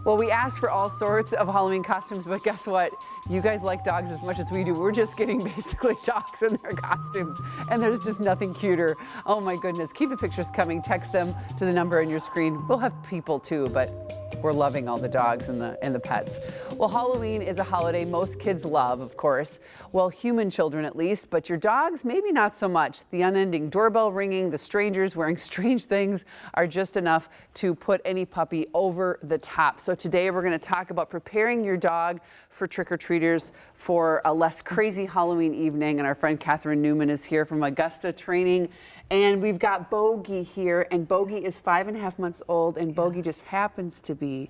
Well, we asked for all sorts of Halloween costumes, but guess what? You guys like dogs as much as we do. We're just getting basically dogs in their costumes, and there's just nothing cuter. Oh my goodness. Keep the pictures coming. Text them to the number on your screen. We'll have people too, but we're loving all the dogs and the pets. Well, Halloween is a holiday most kids love, of course. Well, human children at least, but your dogs, maybe not so much. The unending doorbell ringing, the strangers wearing strange things are just enough to put any puppy over the top. So today we're going to talk about preparing your dog for trick-or-treaters for a less crazy Halloween evening. And our friend Catherine Newman is here from Augusta Training. And we've got Bogey here, and Bogey is 5.5 months old, and Bogey just happens to be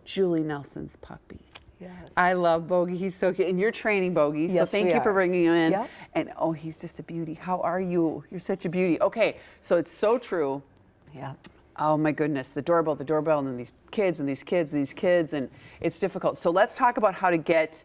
Julie Nelson's puppy. Yes. I love Bogey. He's so cute. And you're training Bogey, so Yes, thank you for bringing him in. Yep. And oh, he's just a beauty. How are you? You're such a beauty. Okay, so it's so true. Yeah. Oh my goodness, the doorbell, and then these kids, and these kids, and these kids, and it's difficult. So let's talk about how to get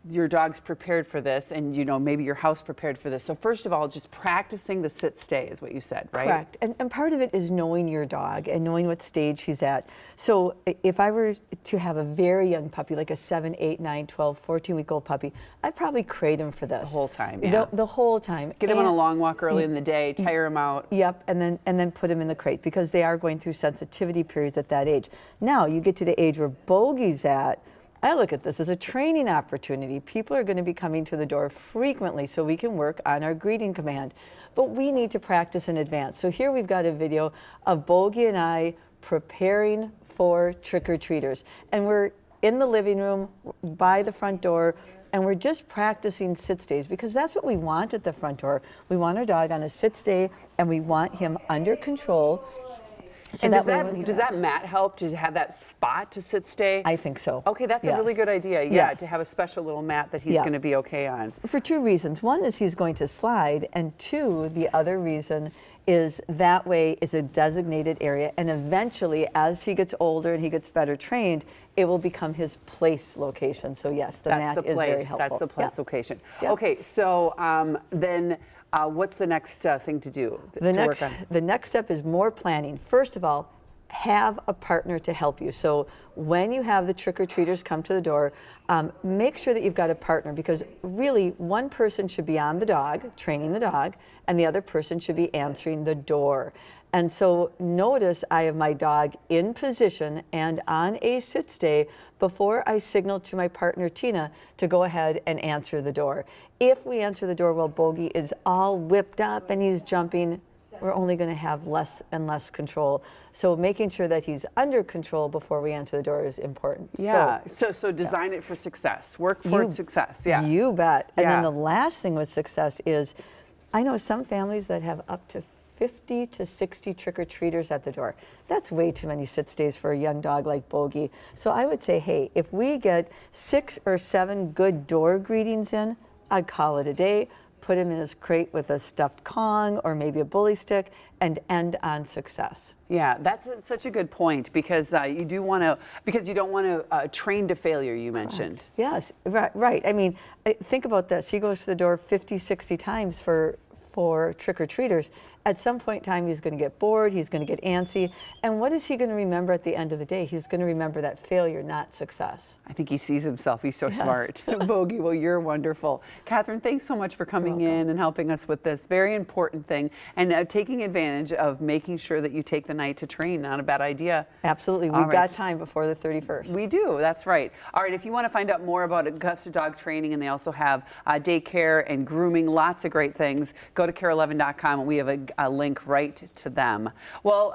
your dogs prepared for this, and maybe your house prepared for this. So first of all, just practicing the sit-stay is what you said, right? Correct. And part of it is knowing your dog and knowing what stage he's at. So if I were to have a very young puppy, like a 7, 8, 9, 12, 14-week-old puppy, I'd probably crate him for this. The whole time, yeah. The whole time. Get him on a long walk early in the day, tire him out. Yep, and then put him in the crate because they are going through sensitivity periods at that age. Now you get to the age where Bogey's at. I look at this as a training opportunity. People are going to be coming to the door frequently so we can work on our greeting command. But we need to practice in advance. So here we've got a video of Bogey and I preparing for trick-or-treaters. And we're in the living room by the front door, and we're just practicing sit-stays because that's what we want at the front door. We want our dog on a sit-stay, and we want him under control. So and does that mat help to have that spot to sit stay? I think so. Okay, that's a really good idea. Yeah, Yes. to have a special little mat that he's going to be okay on. For two reasons. One is he's going to slide, and two, the other reason is that way is a designated area, and eventually as he gets older and he gets better trained, it will become his place location. So yes, the mat is very helpful. That's the place location. Yeah. Okay, so then what's the next thing to do The next step is more planning. First of all, have a partner to help you. So when you have the trick-or-treaters come to the door, make sure that you've got a partner, because really one person should be on the dog, training the dog, and the other person should be answering the door. And so notice I have my dog in position and on a sit stay before I signal to my partner Tina to go ahead and answer the door. If we answer the door while Bogey is all whipped up and he's jumping, we're only going to have less and less control. So making sure that he's under control before we answer the door is important. Yeah, so design it for success. Work for success, yeah. You bet. And then the last thing with success is, I know some families that have up to 50 to 60 trick-or-treaters at the door. That's way too many sit-stays for a young dog like Bogey. So I would say, hey, if we get 6 or 7 good door greetings in, I'd call it a day, put him in his crate with a stuffed Kong or maybe a bully stick, and end on success. Yeah, that's such a good point, because you don't want to train to failure, you mentioned. Yes, right. I mean, think about this. He goes to the door 50, 60 times for trick-or-treaters. At some point in time, he's going to get bored, he's going to get antsy, and what is he going to remember at the end of the day? He's going to remember that failure, not success. I think he sees himself. He's so smart. Bogey, well, you're wonderful. Catherine, thanks so much for coming in and helping us with this very important thing, and taking advantage of making sure that you take the night to train. Not a bad idea. Absolutely. We've got time before the 31st. We do. That's right. All right. If you want to find out more about Augusta Dog Training, and they also have daycare and grooming, lots of great things, go to care11.com, and we have a link right to them. Well,